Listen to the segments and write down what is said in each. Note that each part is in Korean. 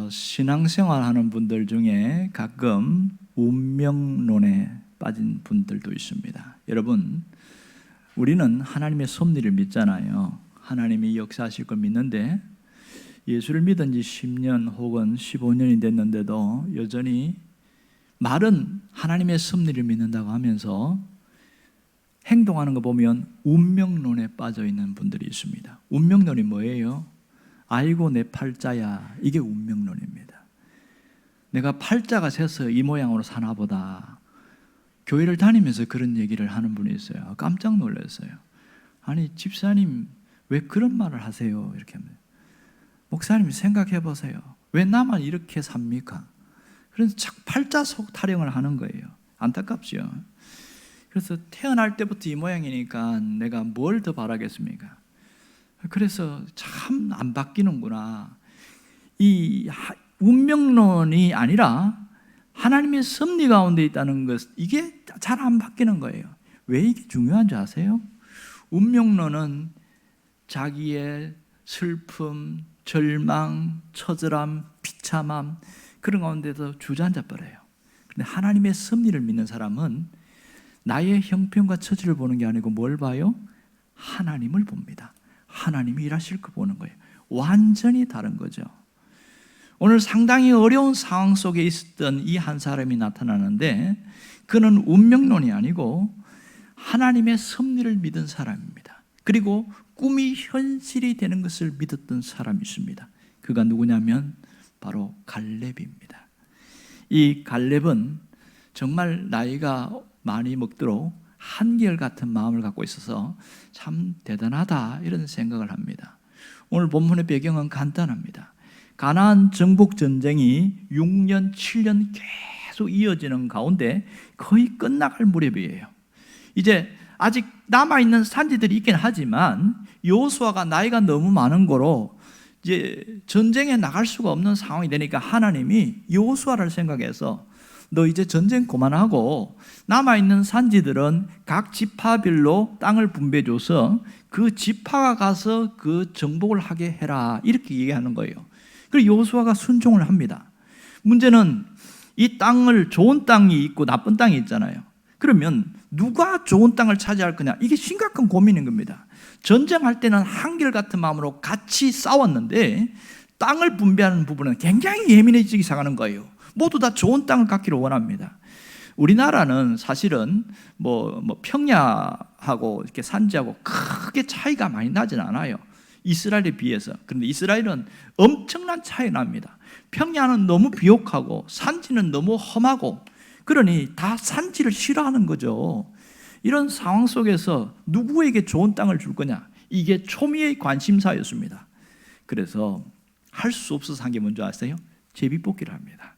신앙생활 하는 분들 중에 가끔 운명론에 빠진 분들도 있습니다. 여러분, 우리는 하나님의 섭리를 믿잖아요. 하나님이 역사하실 걸 믿는데 예수를 믿은 지 10년 혹은 15년이 됐는데도 여전히 말은 하나님의 섭리를 믿는다고 하면서 행동하는 거 보면 운명론에 빠져 있는 분들이 있습니다. 운명론이 뭐예요? 아이고 내 팔자야, 이게 운명론입니다. 내가 팔자가 새서 이 모양으로 사나 보다. 교회를 다니면서 그런 얘기를 하는 분이 있어요. 깜짝 놀랐어요. 아니 집사님 왜 그런 말을 하세요? 이렇게 합니다. 목사님 생각해 보세요. 왜 나만 이렇게 삽니까? 그래서 팔자 속 타령을 하는 거예요. 안타깝죠. 그래서 태어날 때부터 이 모양이니까 내가 뭘 더 바라겠습니까? 그래서 참 안 바뀌는구나. 이 운명론이 아니라 하나님의 섭리 가운데 있다는 것, 이게 잘 안 바뀌는 거예요. 왜 이게 중요한지 아세요? 운명론은 자기의 슬픔, 절망, 처절함, 비참함 그런 가운데서 주저앉아 버려요. 그런데 하나님의 섭리를 믿는 사람은 나의 형편과 처지를 보는 게 아니고 뭘 봐요? 하나님을 봅니다. 하나님이 일하실 거 보는 거예요. 완전히 다른 거죠. 오늘 상당히 어려운 상황 속에 있었던 이 한 사람이 나타나는데 그는 운명론이 아니고 하나님의 섭리를 믿은 사람입니다. 그리고 꿈이 현실이 되는 것을 믿었던 사람이 있습니다. 그가 누구냐면 바로 갈렙입니다. 이 갈렙은 정말 나이가 많이 먹도록 한결같은 마음을 갖고 있어서 참 대단하다 이런 생각을 합니다. 오늘 본문의 배경은 간단합니다. 가나안 정복 전쟁이 6년, 7년 계속 이어지는 가운데 거의 끝나갈 무렵이에요. 이제 아직 남아있는 산지들이 있긴 하지만 여호수아가 나이가 너무 많은 거로 이제 전쟁에 나갈 수가 없는 상황이 되니까 하나님이 여호수아를 생각해서 너 이제 전쟁 그만하고 남아있는 산지들은 각 지파별로 땅을 분배해줘서 그 지파가 가서 그 정복을 하게 해라 이렇게 얘기하는 거예요. 그리고 여호수아가 순종을 합니다. 문제는 이 땅을 좋은 땅이 있고 나쁜 땅이 있잖아요. 그러면 누가 좋은 땅을 차지할 거냐, 이게 심각한 고민인 겁니다. 전쟁할 때는 한결같은 마음으로 같이 싸웠는데 땅을 분배하는 부분은 굉장히 예민해지기 시작하는 거예요. 모두 다 좋은 땅을 갖기를 원합니다. 우리나라는 사실은 평야하고 이렇게 산지하고 크게 차이가 많이 나진 않아요. 이스라엘에 비해서. 그런데 이스라엘은 엄청난 차이 납니다. 평야는 너무 비옥하고 산지는 너무 험하고, 그러니 다 산지를 싫어하는 거죠. 이런 상황 속에서 누구에게 좋은 땅을 줄 거냐, 이게 초미의 관심사였습니다. 그래서 할 수 없어서 한 게 뭔지 아세요? 제비뽑기를 합니다.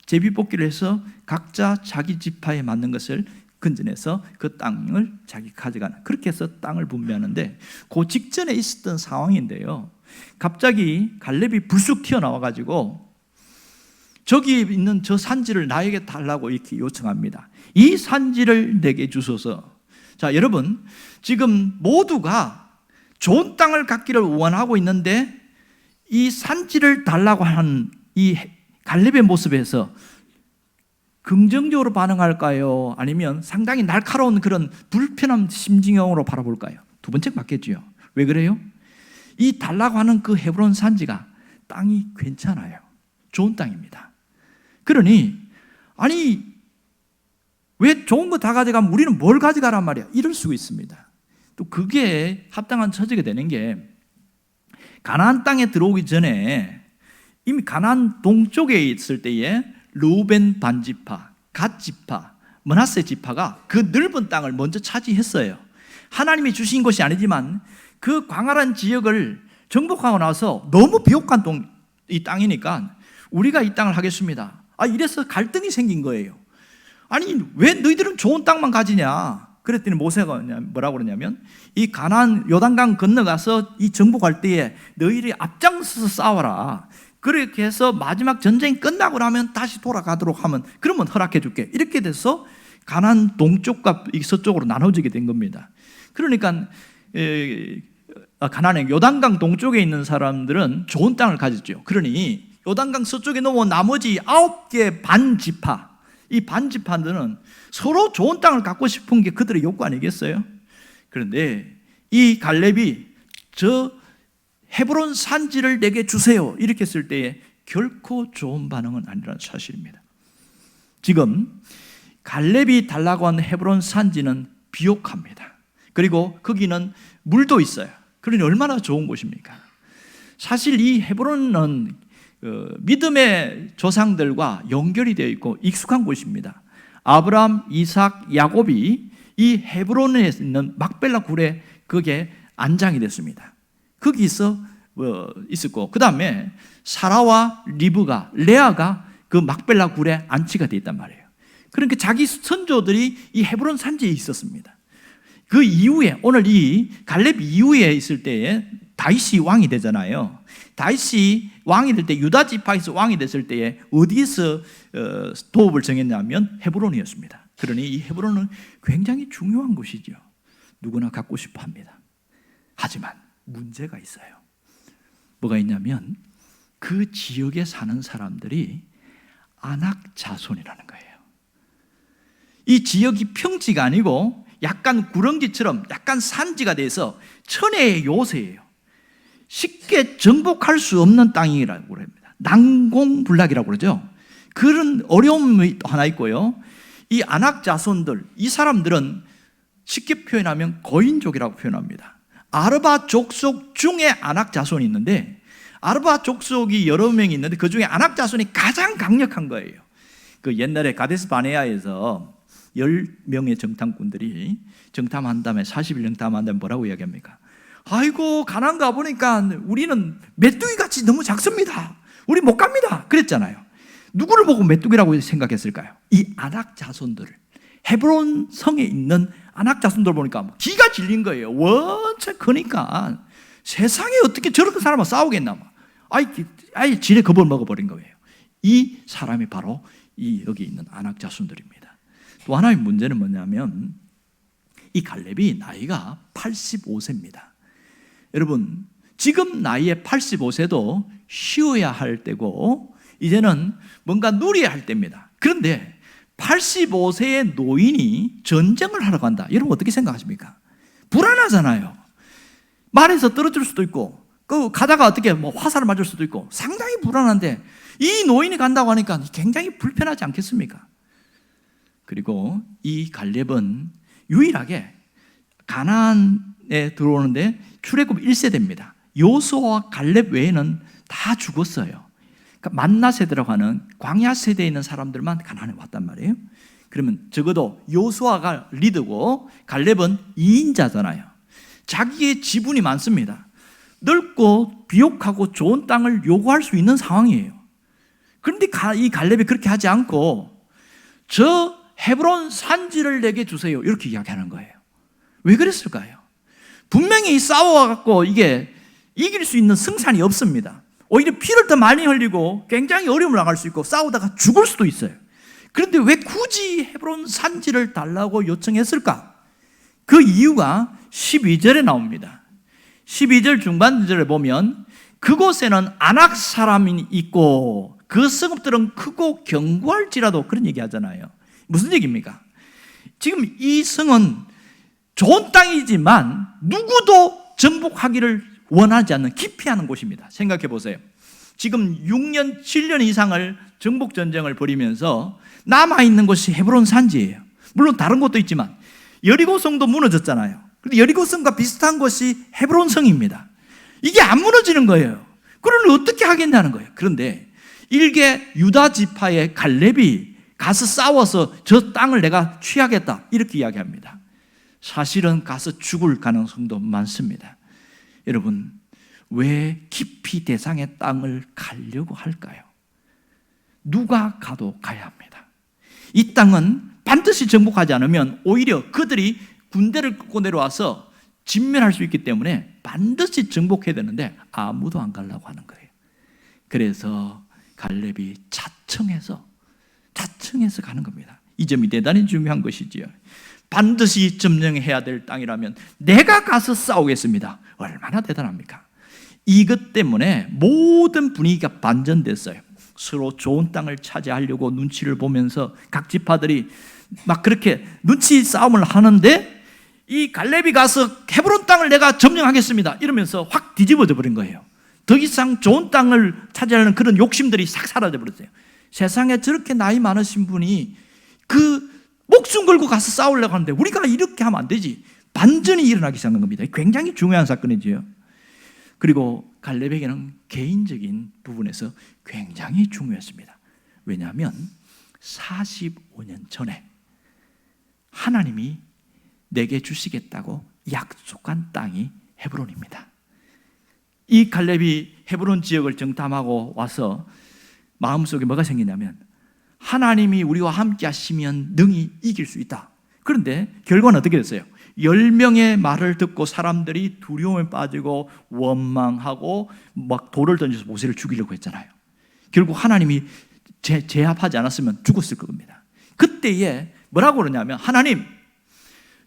제비뽑기를 해서 각자 자기 지파에 맞는 것을 건져내서 그 땅을 자기 가져가는, 그렇게 해서 땅을 분배하는데 그 직전에 있었던 상황인데요. 갑자기 갈렙이 불쑥 튀어나와가지고 저기 있는 저 산지를 나에게 달라고 이렇게 요청합니다. 이 산지를 내게 주소서. 자, 여러분, 지금 모두가 좋은 땅을 갖기를 원하고 있는데 이 산지를 달라고 하는 이 갈렙의 모습에서 긍정적으로 반응할까요? 아니면 상당히 날카로운 그런 불편한 심정으로 바라볼까요? 두 번째 맞겠죠. 왜 그래요? 이 달라고 하는 그 헤브론 산지가 땅이 괜찮아요. 좋은 땅입니다. 그러니 아니 왜 좋은 거 다 가져가면 우리는 뭘 가져가란 말이야? 이럴 수가 있습니다. 또 그게 합당한 처지가 되는 게, 가나안 땅에 들어오기 전에 이미 가나안 동쪽에 있을 때에 르우벤 반지파, 갓 지파, 므낫세 지파가 그 넓은 땅을 먼저 차지했어요. 하나님이 주신 것이 아니지만 그 광활한 지역을 정복하고 나서 너무 비옥한 이 땅이니까 우리가 이 땅을 하겠습니다. 이래서 갈등이 생긴 거예요. 아니 왜 너희들은 좋은 땅만 가지냐? 그랬더니 모세가 뭐라고 그러냐면, 이 가나안 요단강 건너가서 이 정복할 때에 너희들이 앞장서서 싸워라. 그렇게 해서 마지막 전쟁이 끝나고 나면 다시 돌아가도록 하면 그러면 허락해 줄게. 이렇게 돼서 가나안 동쪽과 서쪽으로 나눠지게 된 겁니다. 그러니까 가나안의 요단강 동쪽에 있는 사람들은 좋은 땅을 가졌죠. 그러니 요단강 서쪽에 넘어온 나머지 9개 반지파, 이 반지파들은 서로 좋은 땅을 갖고 싶은 게 그들의 욕구 아니겠어요? 그런데 이 갈렙이 저 헤브론 산지를 내게 주세요 이렇게 했을 때에 결코 좋은 반응은 아니라는 사실입니다. 지금 갈렙이 달라고 한 헤브론 산지는 비옥합니다. 그리고 거기는 물도 있어요. 그러니 얼마나 좋은 곳입니까? 사실 이 헤브론은 믿음의 조상들과 연결이 되어 있고 익숙한 곳입니다. 아브라함, 이삭, 야곱이 이 헤브론에 있는 막벨라 굴에 거기에 안장이 됐습니다. 거기서 있었고, 그 다음에 사라와 리브가, 레아가 그 막벨라 굴에 안치가 되어 있단 말이에요. 그러니까 자기 선조들이 이 헤브론 산지에 있었습니다. 그 이후에, 오늘 이 갈렙 이후에 있을 때에 다윗이 왕이 되잖아요. 다윗이 왕이 될 때, 유다 지파에서 왕이 됐을 때에 어디서 도읍을 정했냐면 헤브론이었습니다. 그러니 이 헤브론은 굉장히 중요한 곳이죠. 누구나 갖고 싶어 합니다. 하지만 문제가 있어요. 뭐가 있냐면 그 지역에 사는 사람들이 아낙 자손이라는 거예요. 이 지역이 평지가 아니고 약간 구렁지처럼 약간 산지가 돼서 천혜의 요새예요. 쉽게 정복할 수 없는 땅이라고 합니다. 난공불락이라고 그러죠. 그런 어려움이 하나 있고요. 이 아낙 자손들, 이 사람들은 쉽게 표현하면 거인족이라고 표현합니다. 아르바 족속 중에 아낙 자손이 있는데, 아르바 족속이 여러 명이 있는데 그 중에 아낙 자손이 가장 강력한 거예요. 그 옛날에 가데스 바네아에서 10명의 정탐꾼들이 정탐한 다음에 40일 정탐한 다음에 뭐라고 이야기합니까? 아이고, 가나안 가보니까 우리는 메뚜기같이 너무 작습니다. 우리 못 갑니다. 그랬잖아요. 누구를 보고 메뚜기라고 생각했을까요? 이 아낙 자손들을, 헤브론 성에 있는 아낙 자손들 보니까 기가 질린 거예요. 원체 크니까 세상에 어떻게 저런 사람과 싸우겠나. 아예 지레 겁을 먹어버린 거예요. 이 사람이 바로 이 여기 있는 아낙 자손들입니다. 또 하나의 문제는 뭐냐면 이 갈렙이 나이가 85세입니다. 여러분, 지금 나이에 85세도 쉬어야 할 때고 이제는 뭔가 누려야 할 때입니다. 그런데 85세의 노인이 전쟁을 하러 간다. 여러분 어떻게 생각하십니까? 불안하잖아요. 말에서 떨어질 수도 있고 그 가다가 어떻게 화살을 맞을 수도 있고 상당히 불안한데 이 노인이 간다고 하니까 굉장히 불편하지 않겠습니까? 그리고 이 갈렙은 유일하게 가나안에 들어오는데 출애굽 1세대입니다. 요수아와 갈렙 외에는 다 죽었어요. 그러니까 만나 세대라고 하는 광야 세대에 있는 사람들만 가나안에 왔단 말이에요. 그러면 적어도 요수아가 리더고 갈렙은 2인자잖아요. 자기의 지분이 많습니다. 넓고 비옥하고 좋은 땅을 요구할 수 있는 상황이에요. 그런데 이 갈렙이 그렇게 하지 않고 저 헤브론 산지를 내게 주세요 이렇게 이야기하는 거예요. 왜 그랬을까요? 분명히 싸워갖고 이게 이길 수 있는 승산이 없습니다. 오히려 피를 더 많이 흘리고 굉장히 어려움을 당할 수 있고 싸우다가 죽을 수도 있어요. 그런데 왜 굳이 헤브론 산지를 달라고 요청했을까? 그 이유가 12절에 나옵니다. 12절 중반절에 보면 그곳에는 아낙 사람이 있고 그 성읍들은 크고 견고할지라도 그런 얘기 하잖아요. 무슨 얘기입니까? 지금 이 성은 좋은 땅이지만 누구도 정복하기를 원하지 않는 기피하는 곳입니다. 생각해 보세요. 지금 6년, 7년 이상을 정복 전쟁을 벌이면서 남아있는 곳이 헤브론 산지예요. 물론 다른 곳도 있지만 여리고성도 무너졌잖아요. 그런데 여리고성과 비슷한 곳이 헤브론 성입니다. 이게 안 무너지는 거예요. 그러면 어떻게 하겠냐는 거예요. 그런데 일개 유다 지파의 갈렙이 가서 싸워서 저 땅을 내가 취하겠다 이렇게 이야기합니다. 사실은 가서 죽을 가능성도 많습니다. 여러분, 왜 깊이 대상의 땅을 가려고 할까요? 누가 가도 가야 합니다. 이 땅은 반드시 정복하지 않으면 오히려 그들이 군대를 끌고 내려와서 진멸할 수 있기 때문에 반드시 정복해야 되는데 아무도 안 가려고 하는 거예요. 그래서 갈렙이 자청해서 가는 겁니다. 이 점이 대단히 중요한 것이지요. 반드시 점령해야 될 땅이라면 내가 가서 싸우겠습니다. 얼마나 대단합니까? 이것 때문에 모든 분위기가 반전됐어요. 서로 좋은 땅을 차지하려고 눈치를 보면서 각 지파들이 막 그렇게 눈치 싸움을 하는데, 이 갈렙이 가서 헤브론 땅을 내가 점령하겠습니다 이러면서 확 뒤집어져 버린 거예요. 더 이상 좋은 땅을 차지하려는 그런 욕심들이 싹 사라져 버렸어요. 세상에 저렇게 나이 많으신 분이 그 목숨 걸고 가서 싸우려고 하는데 우리가 이렇게 하면 안 되지. 반전이 일어나기 시작한 겁니다. 굉장히 중요한 사건이지요. 그리고 갈렙에게는 개인적인 부분에서 굉장히 중요했습니다. 왜냐하면 45년 전에 하나님이 내게 주시겠다고 약속한 땅이 헤브론입니다. 이 갈렙이 헤브론 지역을 정탐하고 와서 마음속에 뭐가 생기냐면, 하나님이 우리와 함께 하시면 능히 이길 수 있다. 그런데 결과는 어떻게 됐어요? 10명의 말을 듣고 사람들이 두려움에 빠지고 원망하고 막 돌을 던져서 모세를 죽이려고 했잖아요. 결국 하나님이 제압하지 않았으면 죽었을 겁니다. 그때에 뭐라고 그러냐면, 하나님,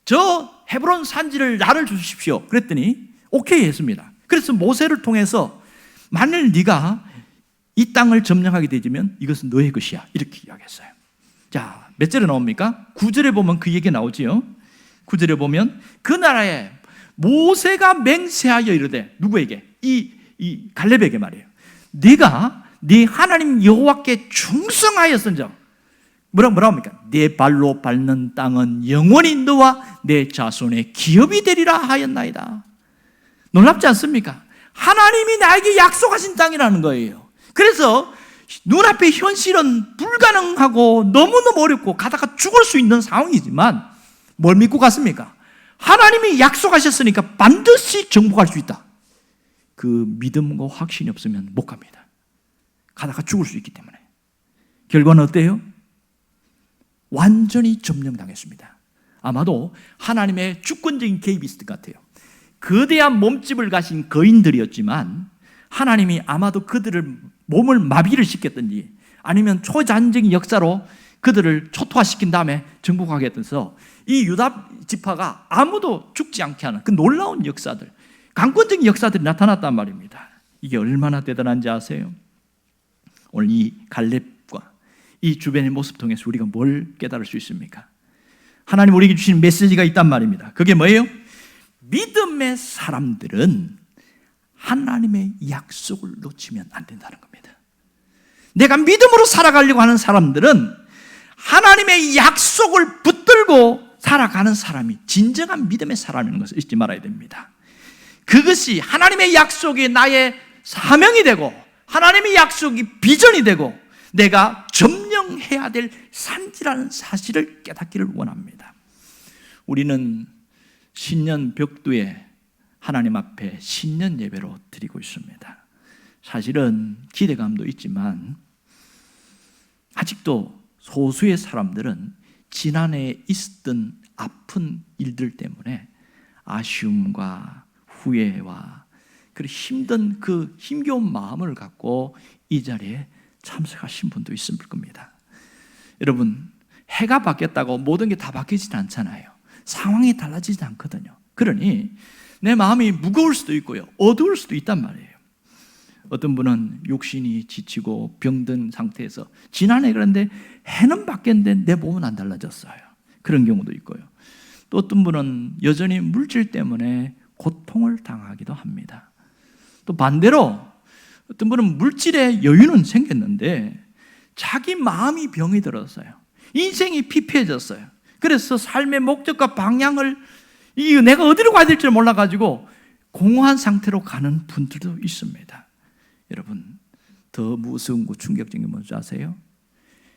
저 헤브론 산지를 나를 주십시오. 그랬더니 오케이 했습니다. 그래서 모세를 통해서 만일 네가 이 땅을 점령하게 되면 이것은 너의 것이야, 이렇게 이야기했어요. 자, 몇 절에 나옵니까? 9절에 보면 그 얘기 나오지요. 9절에 보면 그 나라에 모세가 맹세하여 이르되, 누구에게? 이 갈렙에게 말이에요. 네가 네 하나님 여호와께 충성하였은즉, 뭐라고 합니까? 네 발로 밟는 땅은 영원히 너와 내 자손의 기업이 되리라 하였나이다. 놀랍지 않습니까? 하나님이 나에게 약속하신 땅이라는 거예요. 그래서 눈앞의 현실은 불가능하고 너무너무 어렵고 가다가 죽을 수 있는 상황이지만 뭘 믿고 갔습니까? 하나님이 약속하셨으니까 반드시 정복할 수 있다. 그 믿음과 확신이 없으면 못 갑니다. 가다가 죽을 수 있기 때문에. 결과는 어때요? 완전히 점령당했습니다. 아마도 하나님의 주권적인 개입이 있을 것 같아요. 거대한 몸집을 가진 거인들이었지만 하나님이 아마도 그들을 몸을 마비를 시켰든지 아니면 초자연적인 역사로 그들을 초토화시킨 다음에 정복하게 해서 이 유다 지파가 아무도 죽지 않게 하는 그 놀라운 역사들, 강권적인 역사들이 나타났단 말입니다. 이게 얼마나 대단한지 아세요? 오늘 이 갈렙과 이 주변의 모습 통해서 우리가 뭘 깨달을 수 있습니까? 하나님 우리에게 주신 메시지가 있단 말입니다. 그게 뭐예요? 믿음의 사람들은 하나님의 약속을 놓치면 안 된다는 겁니다. 내가 믿음으로 살아가려고 하는 사람들은 하나님의 약속을 붙들고 살아가는 사람이 진정한 믿음의 사람이라는 것을 잊지 말아야 됩니다. 그것이 하나님의 약속이 나의 사명이 되고 하나님의 약속이 비전이 되고 내가 점령해야 될 산지라는 사실을 깨닫기를 원합니다. 우리는 신년 벽두에 하나님 앞에 신년 예배로 드리고 있습니다. 사실은 기대감도 있지만 아직도 소수의 사람들은 지난해에 있었던 아픈 일들 때문에 아쉬움과 후회와 그리고 힘든 그 힘겨운 마음을 갖고 이 자리에 참석하신 분도 있을 겁니다. 여러분, 해가 바뀌었다고 모든 게 다 바뀌지는 않잖아요. 상황이 달라지지 않거든요. 그러니 내 마음이 무거울 수도 있고요, 어두울 수도 있단 말이에요. 어떤 분은 육신이 지치고 병든 상태에서 지난해 그런데 해는 바뀌었는데 내 몸은 안 달라졌어요. 그런 경우도 있고요. 또 어떤 분은 여전히 물질 때문에 고통을 당하기도 합니다. 또 반대로 어떤 분은 물질의 여유는 생겼는데 자기 마음이 병이 들었어요. 인생이 피폐해졌어요. 그래서 삶의 목적과 방향을 내가 어디로 가야 될지 몰라가지고 공허한 상태로 가는 분들도 있습니다. 여러분, 더 무서운 거 충격적인 게 뭔지 아세요?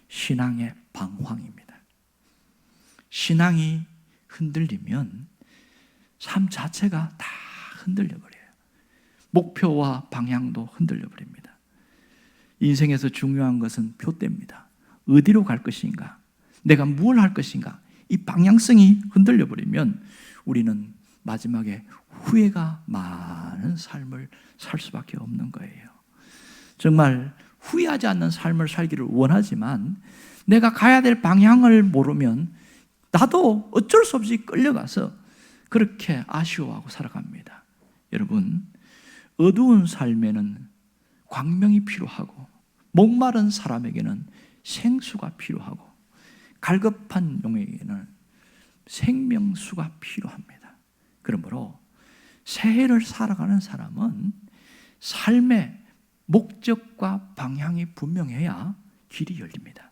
신앙의 방황입니다. 신앙이 흔들리면 삶 자체가 다 흔들려버려요. 목표와 방향도 흔들려버립니다. 인생에서 중요한 것은 표대입니다. 어디로 갈 것인가? 내가 무엇을 할 것인가? 이 방향성이 흔들려버리면 우리는 마지막에 후회가 많은 삶을 살 수밖에 없는 거예요. 정말 후회하지 않는 삶을 살기를 원하지만 내가 가야 될 방향을 모르면 나도 어쩔 수 없이 끌려가서 그렇게 아쉬워하고 살아갑니다. 여러분, 어두운 삶에는 광명이 필요하고, 목마른 사람에게는 생수가 필요하고, 갈급한 용에게는 생명수가 필요합니다. 그러므로 새해를 살아가는 사람은 삶의 목적과 방향이 분명해야 길이 열립니다.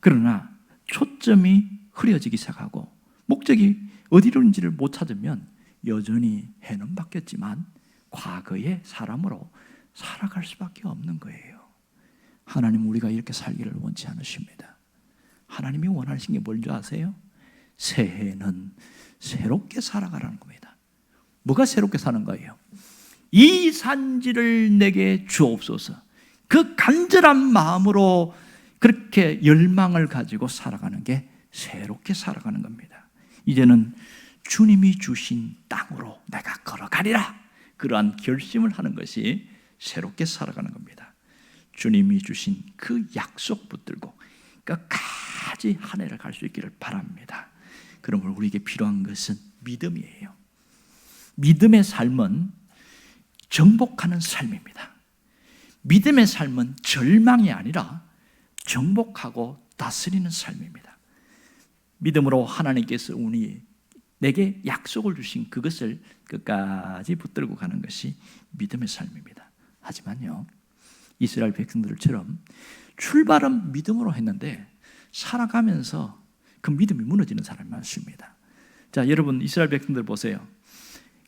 그러나 초점이 흐려지기 시작하고 목적이 어디로인지를 못 찾으면 여전히 해는 바뀌었지만 과거의 사람으로 살아갈 수밖에 없는 거예요. 하나님은 우리가 이렇게 살기를 원치 않으십니다. 하나님이 원하시는 게 뭔지 아세요? 새해는 새롭게 살아가라는 겁니다. 뭐가 새롭게 사는 거예요? 이 산지를 내게 주옵소서. 그 간절한 마음으로 그렇게 열망을 가지고 살아가는 게 새롭게 살아가는 겁니다. 이제는 주님이 주신 땅으로 내가 걸어가리라, 그러한 결심을 하는 것이 새롭게 살아가는 겁니다. 주님이 주신 그 약속 붙들고 끝까지 한 해를 갈 수 있기를 바랍니다. 그러므로 우리에게 필요한 것은 믿음이에요. 믿음의 삶은 정복하는 삶입니다. 믿음의 삶은 절망이 아니라 정복하고 다스리는 삶입니다. 믿음으로 하나님께서 내게 약속을 주신 그것을 끝까지 붙들고 가는 것이 믿음의 삶입니다. 하지만요, 이스라엘 백성들처럼 출발은 믿음으로 했는데 살아가면서 그 믿음이 무너지는 사람이 많습니다. 자, 여러분 이스라엘 백성들 보세요.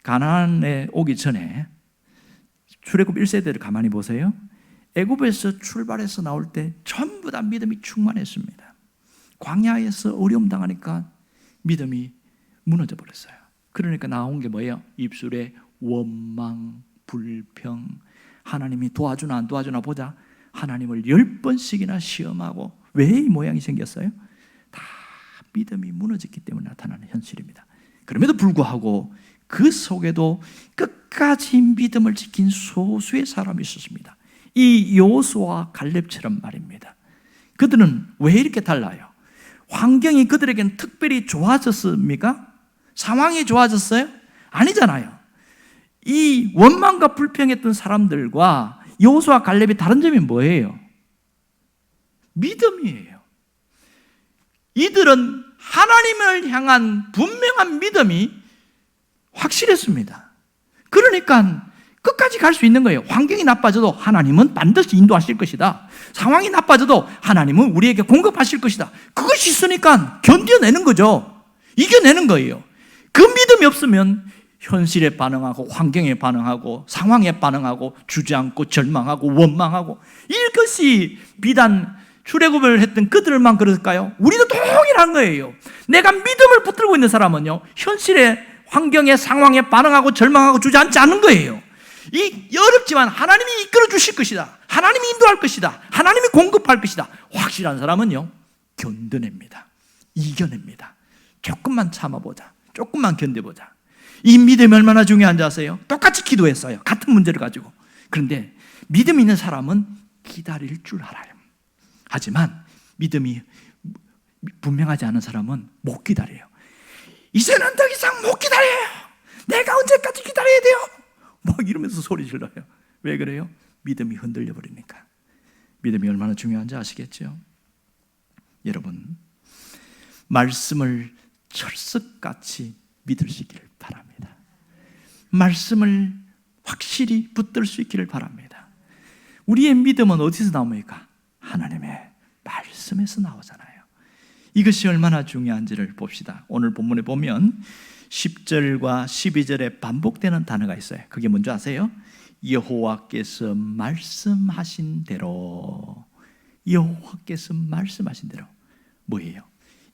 가나안에 오기 전에 출애굽 1세대를 가만히 보세요. 애굽에서 출발해서 나올 때 전부 다 믿음이 충만했습니다. 광야에서 어려움 당하니까 믿음이 무너져 버렸어요. 그러니까 나온 게 뭐예요? 입술에 원망, 불평, 하나님이 도와주나 안 도와주나 보자. 하나님을 10번씩이나 시험하고 왜 이 모양이 생겼어요? 다 믿음이 무너졌기 때문에 나타나는 현실입니다. 그럼에도 불구하고 그 속에도 끝까지 믿음을 지킨 소수의 사람이 있었습니다. 이 여호수아와 갈렙처럼 말입니다. 그들은 왜 이렇게 달라요? 환경이 그들에겐 특별히 좋아졌습니까? 상황이 좋아졌어요? 아니잖아요. 이 원망과 불평했던 사람들과 여호수아와 갈렙의 다른 점이 뭐예요? 믿음이에요. 이들은 하나님을 향한 분명한 믿음이 확실했습니다. 그러니까 끝까지 갈 수 있는 거예요. 환경이 나빠져도 하나님은 반드시 인도하실 것이다. 상황이 나빠져도 하나님은 우리에게 공급하실 것이다. 그것이 있으니까 견뎌내는 거죠. 이겨내는 거예요. 그 믿음이 없으면 현실에 반응하고 환경에 반응하고 상황에 반응하고 주저앉고 절망하고 원망하고, 이것이 비단 출애굽을 했던 그들만 그럴까요? 우리도 동일한 거예요. 내가 믿음을 붙들고 있는 사람은요, 현실의 환경에 상황에 반응하고 절망하고 주저앉지 않는 거예요. 이 어렵지만 하나님이 이끌어 주실 것이다, 하나님이 인도할 것이다, 하나님이 공급할 것이다, 확실한 사람은요 견뎌냅니다. 이겨냅니다. 조금만 참아보자, 조금만 견뎌보자. 이 믿음이 얼마나 중요한지 아세요? 똑같이 기도했어요, 같은 문제를 가지고. 그런데 믿음 있는 사람은 기다릴 줄 알아요. 하지만 믿음이 분명하지 않은 사람은 못 기다려요. 이제는 더 이상 못 기다려요. 내가 언제까지 기다려야 돼요? 막 이러면서 소리 질러요. 왜 그래요? 믿음이 흔들려 버리니까. 믿음이 얼마나 중요한지 아시겠죠? 여러분, 말씀을 철석같이 믿을 수 있기를 바랍니다. 말씀을 확실히 붙들 수 있기를 바랍니다. 우리의 믿음은 어디서 나옵니까? 하나님의 말씀에서 나오잖아요. 이것이 얼마나 중요한지를 봅시다. 오늘 본문에 보면 10절과 12절에 반복되는 단어가 있어요. 그게 뭔지 아세요? 여호와께서 말씀하신 대로. 여호와께서 말씀하신 대로. 뭐예요?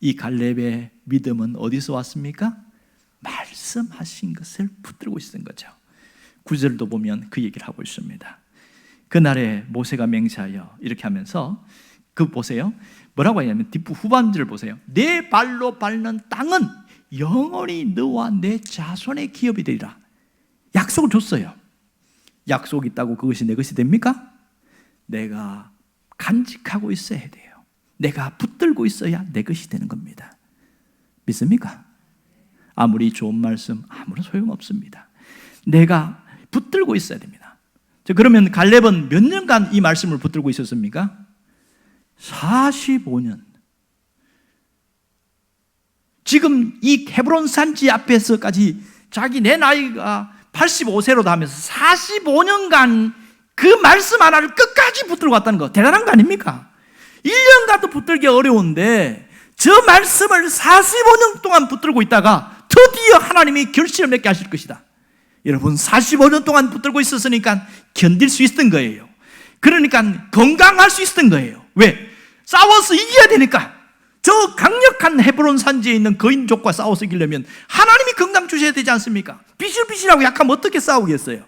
이 갈렙의 믿음은 어디서 왔습니까? 말씀하신 것을 붙들고 있었던 거죠. 9절도 보면 그 얘기를 하고 있습니다. 그날에 모세가 맹세하여 이렇게 하면서, 그 보세요, 뭐라고 하냐면 후반절을 보세요. 내 발로 밟는 땅은 영원히 너와 내 자손의 기업이 되리라. 약속을 줬어요. 약속이 있다고 그것이 내 것이 됩니까? 내가 간직하고 있어야 돼요. 내가 붙들고 있어야 내 것이 되는 겁니다. 믿습니까? 아무리 좋은 말씀 아무런 소용없습니다. 내가 붙들고 있어야 됩니다. 그러면 갈렙은 몇 년간 이 말씀을 붙들고 있었습니까? 45년. 지금 이 헤브론 산지 앞에서까지 자기 내 나이가 85세로 하면서 45년간 그 말씀 하나를 끝까지 붙들고 왔다는 거 대단한 거 아닙니까? 1년간도 붙들기 어려운데 저 말씀을 45년 동안 붙들고 있다가 드디어 하나님이 결실을 맺게 하실 것이다. 여러분 45년 동안 붙들고 있었으니까 견딜 수 있었던 거예요. 그러니까 건강할 수 있었던 거예요. 왜? 싸워서 이겨야 되니까. 저 강력한 헤브론 산지에 있는 거인족과 싸워서 이기려면 하나님이 건강 주셔야 되지 않습니까? 비실비실하고 약하면 어떻게 싸우겠어요?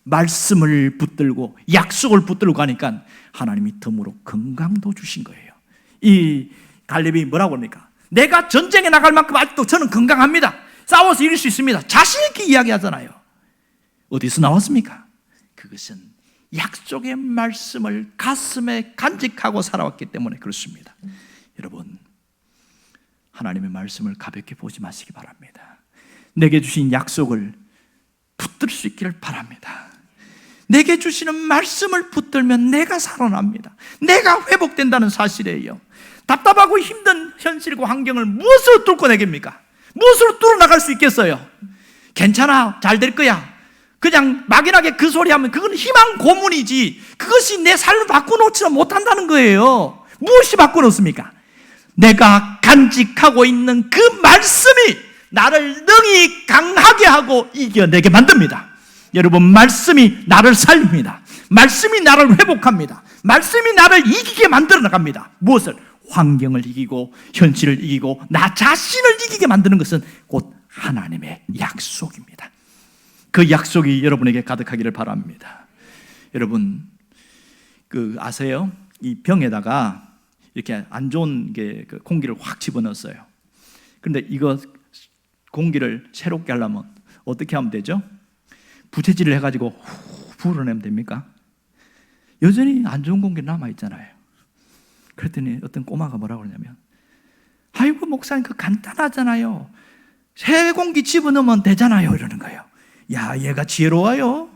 말씀을 붙들고 약속을 붙들고 가니까 하나님이 덤으로 건강도 주신 거예요. 이 갈렙이 뭐라고 합니까? 내가 전쟁에 나갈 만큼 아직도 저는 건강합니다. 싸워서 이길 수 있습니다. 자신 있게 이야기하잖아요. 어디서 나왔습니까? 그것은 약속의 말씀을 가슴에 간직하고 살아왔기 때문에 그렇습니다. 여러분, 하나님의 말씀을 가볍게 보지 마시기 바랍니다. 내게 주신 약속을 붙들 수 있기를 바랍니다. 내게 주시는 말씀을 붙들면 내가 살아납니다. 내가 회복된다는 사실이에요. 답답하고 힘든 현실과 환경을 무엇으로 뚫고 내겠습니까? 무엇으로 뚫어나갈 수 있겠어요? 괜찮아, 잘 될 거야. 그냥 막연하게 그 소리 하면 그건 희망 고문이지 그것이 내 삶을 바꿔놓지 못한다는 거예요. 무엇이 바꿔놓습니까? 내가 간직하고 있는 그 말씀이 나를 능히 강하게 하고 이겨내게 만듭니다. 여러분, 말씀이 나를 살립니다. 말씀이 나를 회복합니다. 말씀이 나를 이기게 만들어 나갑니다. 무엇을? 환경을 이기고 현실을 이기고 나 자신을 이기게 만드는 것은 곧 하나님의 약속입니다. 그 약속이 여러분에게 가득하기를 바랍니다. 여러분, 아세요? 이 병에다가 이렇게 안 좋은 게 공기를 확 집어넣었어요. 그런데 이거 공기를 새롭게 하려면 어떻게 하면 되죠? 부채질을 해가지고 후 불어내면 됩니까? 여전히 안 좋은 공기 남아있잖아요. 그랬더니 어떤 꼬마가 뭐라고 그러냐면, 아이고 목사님 그거 간단하잖아요. 새 공기 집어넣으면 되잖아요. 이러는 거예요. 야, 얘가 지혜로워요.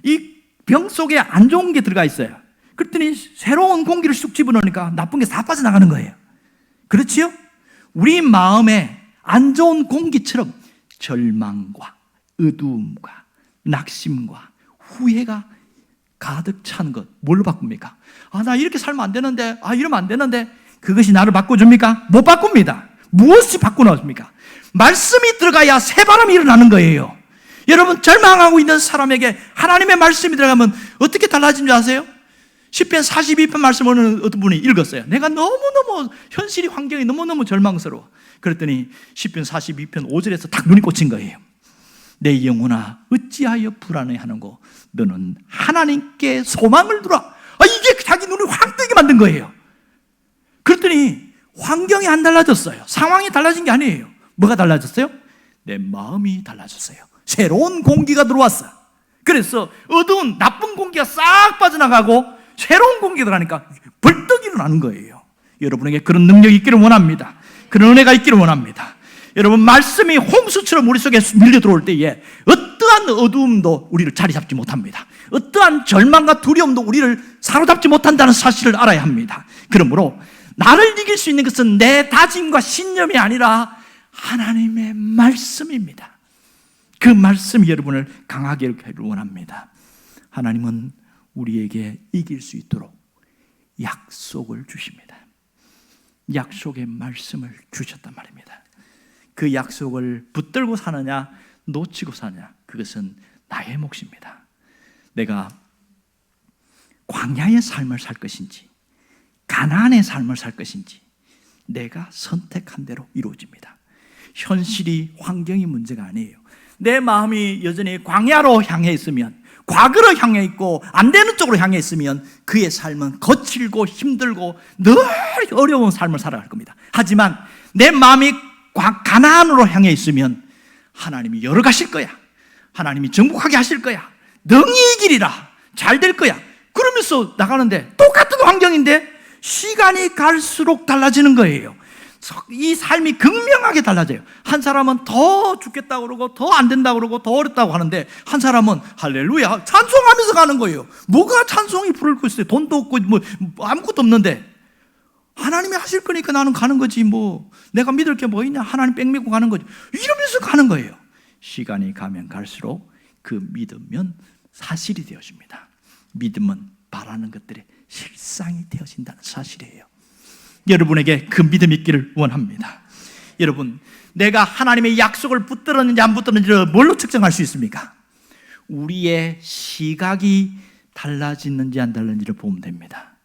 이 병 속에 안 좋은 게 들어가 있어요. 그랬더니 새로운 공기를 쑥 집어넣으니까 나쁜 게 다 빠져나가는 거예요. 그렇지요? 우리 마음에 안 좋은 공기처럼 절망과 어두움과 낙심과 후회가 가득 찬 것, 뭘로 바꿉니까? 나 이렇게 살면 안 되는데, 이러면 안 되는데, 그것이 나를 바꿔줍니까? 못 바꿉니다. 무엇이 바꿔놓습니까? 말씀이 들어가야 새바람이 일어나는 거예요. 여러분, 절망하고 있는 사람에게 하나님의 말씀이 들어가면 어떻게 달라진 줄 아세요? 시편 42편 말씀을 어떤 분이 읽었어요. 내가 너무너무 현실이 환경이 너무너무 절망스러워. 그랬더니 시편 42편 5절에서 딱 눈이 꽂힌 거예요. 내 영혼아 어찌하여 불안해하는고 너는 하나님께 소망을 두라. 이게 자기 눈이 확 뜨게 만든 거예요. 그랬더니 환경이 안 달라졌어요. 상황이 달라진 게 아니에요. 뭐가 달라졌어요? 내 마음이 달라졌어요. 새로운 공기가 들어왔어. 그래서 어두운 나쁜 공기가 싹 빠져나가고 새로운 공기가 들어가니까 벌떡 일어나는 거예요. 여러분에게 그런 능력이 있기를 원합니다. 그런 은혜가 있기를 원합니다. 여러분, 말씀이 홍수처럼 우리 속에 밀려 들어올 때에 어떠한 어두움도 우리를 자리 잡지 못합니다. 어떠한 절망과 두려움도 우리를 사로잡지 못한다는 사실을 알아야 합니다. 그러므로 나를 이길 수 있는 것은 내 다짐과 신념이 아니라 하나님의 말씀입니다. 그 말씀이 여러분을 강하게 하기를 원합니다. 하나님은 우리에게 이길 수 있도록 약속을 주십니다. 약속의 말씀을 주셨단 말입니다. 그 약속을 붙들고 사느냐 놓치고 사느냐, 그것은 나의 몫입니다. 내가 광야의 삶을 살 것인지 가나안의 삶을 살 것인지 내가 선택한 대로 이루어집니다. 현실이, 환경이 문제가 아니에요. 내 마음이 여전히 광야로 향해 있으면, 과거로 향해 있고 안 되는 쪽으로 향해 있으면 그의 삶은 거칠고 힘들고 늘 어려운 삶을 살아갈 겁니다. 하지만 내 마음이 가나안으로 향해 있으면 하나님이 열어가실 거야. 하나님이 정복하게 하실 거야. 능히 이기리라. 잘 될 거야. 그러면서 나가는데 똑같은 환경인데 시간이 갈수록 달라지는 거예요. 이 삶이 극명하게 달라져요. 한 사람은 더 죽겠다고 그러고 더 안 된다고 그러고 더 어렵다고 하는데, 한 사람은 할렐루야 찬송하면서 가는 거예요. 뭐가 찬송이 부를 거 있어요? 돈도 없고 뭐 아무것도 없는데 하나님이 하실 거니까 나는 가는 거지, 뭐 내가 믿을 게 뭐 있냐, 하나님 백 믿고 가는 거지, 이러면서 가는 거예요. 시간이 가면 갈수록 그 믿으면 사실이 되어집니다. 믿음은 바라는 것들의 실상이 되어진다는 사실이에요. 여러분에게 그 믿음이 있기를 원합니다. 여러분, 내가 하나님의 약속을 붙들었는지 안 붙들었는지를 뭘로 측정할 수 있습니까? 우리의 시각이 달라지는지 안 달라지는지를 보면 됩니다.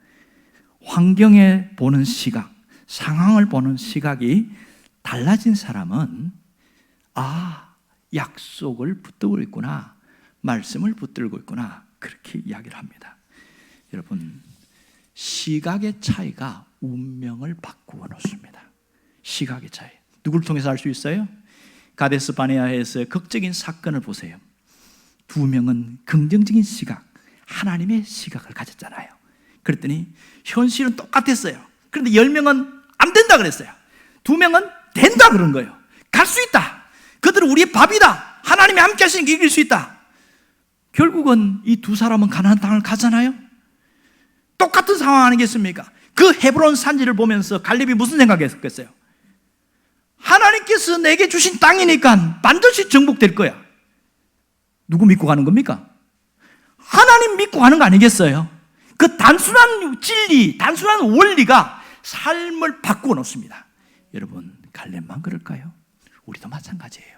환경에 보는 시각, 상황을 보는 시각이 달라진 사람은 약속을 붙들고 있구나, 말씀을 붙들고 있구나, 그렇게 이야기를 합니다. 여러분, 시각의 차이가 운명을 바꾸어 놓습니다. 시각의 차이. 누구를 통해서 알 수 있어요? 가데스 바네아에서의 극적인 사건을 보세요. 두 명은 긍정적인 시각, 하나님의 시각을 가졌잖아요. 그랬더니 현실은 똑같았어요. 그런데 10명은 안 된다 그랬어요. 2명은 된다 그런 거예요. 갈 수 있다. 그들은 우리의 밥이다. 하나님이 함께 하시니까 이길 수 있다. 결국은 이 두 사람은 가나안 땅을 가잖아요. 똑같은 상황 아니겠습니까? 그 헤브론 산지를 보면서 갈렙이 무슨 생각했겠어요? 하나님께서 내게 주신 땅이니까 반드시 정복될 거야. 누구 믿고 가는 겁니까? 하나님 믿고 가는 거 아니겠어요? 그 단순한 진리, 단순한 원리가 삶을 바꾸어 놓습니다. 여러분, 갈렙만 그럴까요? 우리도 마찬가지예요.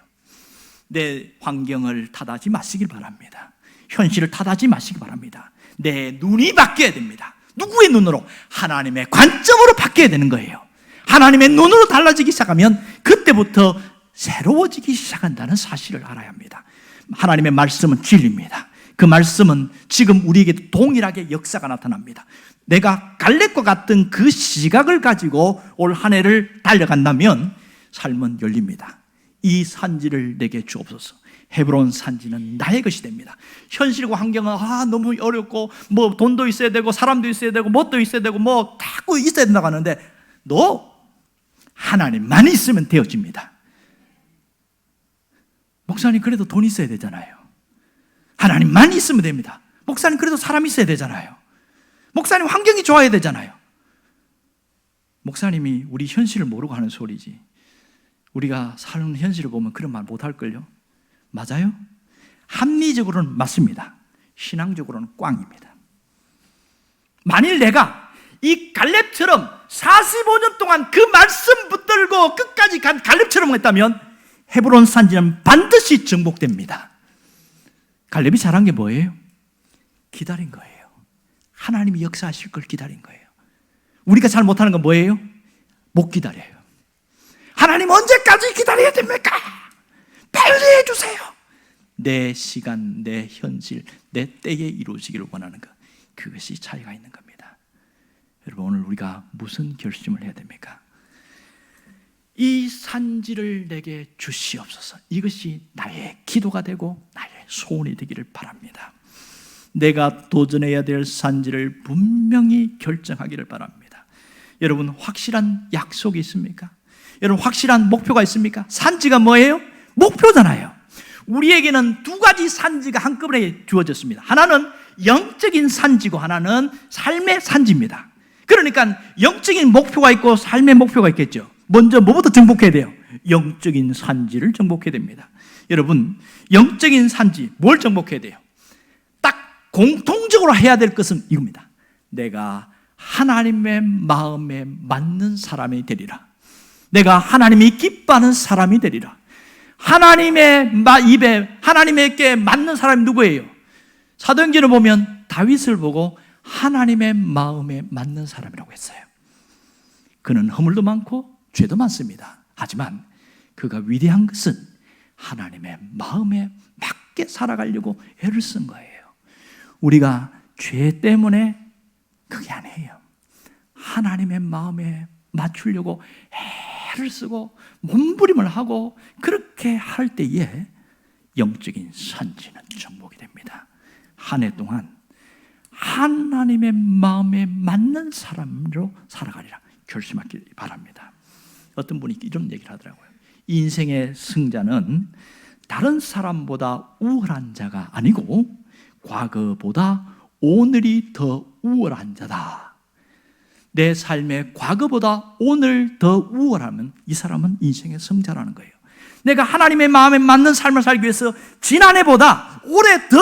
내 환경을 탓하지 마시길 바랍니다. 현실을 탓하지 마시기 바랍니다. 내 눈이 바뀌어야 됩니다. 누구의 눈으로? 하나님의 관점으로 바뀌어야 되는 거예요. 하나님의 눈으로 달라지기 시작하면 그때부터 새로워지기 시작한다는 사실을 알아야 합니다. 하나님의 말씀은 진리입니다. 그 말씀은 지금 우리에게 동일하게 역사가 나타납니다. 내가 갈렙과 같은 그 시각을 가지고 올 한 해를 달려간다면 삶은 열립니다. 이 산지를 내게 주옵소서. 헤브론 산지는 나의 것이 됩니다. 현실과 환경은 너무 어렵고 뭐 돈도 있어야 되고 사람도 있어야 되고 뭣도 있어야 되고 뭐 자꾸 있어야 된다고 하는데, 너 하나님만 있으면 되어집니다. 목사님 그래도 돈 있어야 되잖아요. 하나님만 있으면 됩니다. 목사님 그래도 사람 있어야 되잖아요. 목사님 환경이 좋아야 되잖아요. 목사님이 우리 현실을 모르고 하는 소리지, 우리가 사는 현실을 보면 그런 말 못할걸요. 맞아요? 합리적으로는 맞습니다. 신앙적으로는 꽝입니다. 만일 내가 이 갈렙처럼 45년 동안 그 말씀 붙들고 끝까지 간 갈렙처럼 했다면 헤브론 산지는 반드시 정복됩니다. 갈렙이 잘한 게 뭐예요? 기다린 거예요. 하나님이 역사하실 걸 기다린 거예요. 우리가 잘 못하는 건 뭐예요? 못 기다려요. 하나님 언제까지 기다려야 됩니까? 빨리 해주세요. 내 시간, 내 현실, 내 때에 이루어지기를 원하는 것, 그것이 차이가 있는 겁니다. 여러분, 오늘 우리가 무슨 결심을 해야 됩니까? 이 산지를 내게 주시옵소서. 이것이 나의 기도가 되고 나의 소원이 되기를 바랍니다. 내가 도전해야 될 산지를 분명히 결정하기를 바랍니다. 여러분, 확실한 약속이 있습니까? 여러분, 확실한 목표가 있습니까? 산지가 뭐예요? 목표잖아요. 우리에게는 두 가지 산지가 한꺼번에 주어졌습니다. 하나는 영적인 산지고 하나는 삶의 산지입니다. 그러니까 영적인 목표가 있고 삶의 목표가 있겠죠. 먼저 뭐부터 정복해야 돼요? 영적인 산지를 정복해야 됩니다. 여러분, 영적인 산지 뭘 정복해야 돼요? 딱 공통적으로 해야 될 것은 이겁니다. 내가 하나님의 마음에 맞는 사람이 되리라. 내가 하나님이 기뻐하는 사람이 되리라. 하나님의 입에 하나님께 맞는 사람이 누구예요? 사도행전을 보면 다윗을 보고 하나님의 마음에 맞는 사람이라고 했어요. 그는 허물도 많고 죄도 많습니다. 하지만 그가 위대한 것은 하나님의 마음에 맞게 살아가려고 애를 쓴 거예요. 우리가 죄 때문에 그게 아니에요. 하나님의 마음에 맞추려고 애를 쓰고 몸부림을 하고 그렇게 할 때에 영적인 산지는 정복이 됩니다. 한 해 동안 하나님의 마음에 맞는 사람으로 살아가리라 결심하기 바랍니다. 어떤 분이 이런 얘기를 하더라고요. 인생의 승자는 다른 사람보다 우월한 자가 아니고 과거보다 오늘이 더 우월한 자다. 내 삶의 과거보다 오늘 더 우월하면 이 사람은 인생의 승자라는 거예요. 내가 하나님의 마음에 맞는 삶을 살기 위해서 지난해보다 올해 더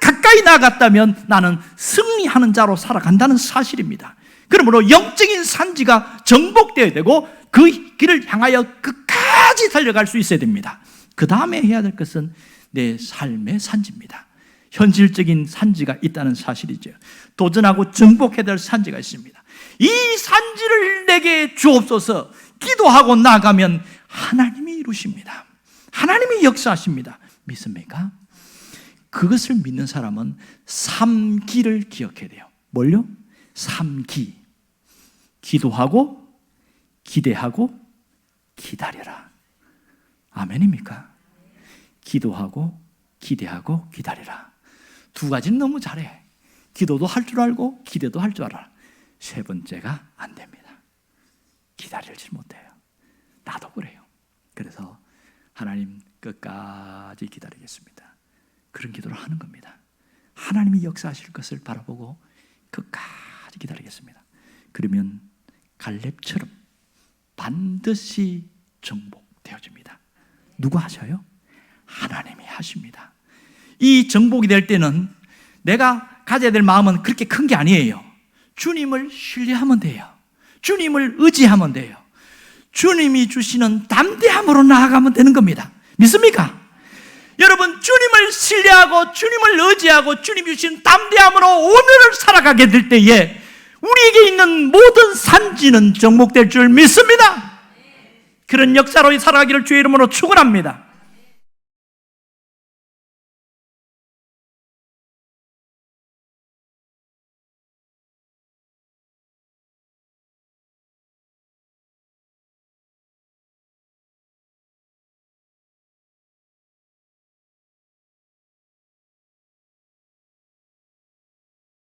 가까이 나아갔다면 나는 승리하는 자로 살아간다는 사실입니다. 그러므로 영적인 산지가 정복되어야 되고 그 길을 향하여 끝까지 달려갈 수 있어야 됩니다. 그 다음에 해야 될 것은 내 삶의 산지입니다. 현실적인 산지가 있다는 사실이죠. 도전하고 정복해야 될 산지가 있습니다. 이 산지를 내게 주옵소서. 기도하고 나가면 하나님이 이루십니다. 하나님이 역사하십니다. 믿습니까? 그것을 믿는 사람은 3기를 기억해야 돼요. 뭘요? 3기. 기도하고 기대하고 기다려라. 아멘입니까? 기도하고 기대하고 기다려라. 두 가지는 너무 잘해. 기도도 할 줄 알고 기대도 할 줄 알아. 세 번째가 안 됩니다. 기다리질 못해요. 나도 그래요. 그래서 하나님 끝까지 기다리겠습니다. 그런 기도를 하는 겁니다. 하나님이 역사하실 것을 바라보고 끝까지 기다리겠습니다. 그러면 갈렙처럼 반드시 정복되어집니다. 누가 하셔요? 하나님이 하십니다. 이 정복이 될 때는 내가 가져야 될 마음은 그렇게 큰 게 아니에요. 주님을 신뢰하면 돼요. 주님을 의지하면 돼요. 주님이 주시는 담대함으로 나아가면 되는 겁니다. 믿습니까? 여러분, 주님을 신뢰하고 주님을 의지하고 주님이 주신 담대함으로 오늘을 살아가게 될 때에 우리에게 있는 모든 산지는 정복될 줄 믿습니다. 그런 역사로 살아가기를 주의 이름으로 축원합니다.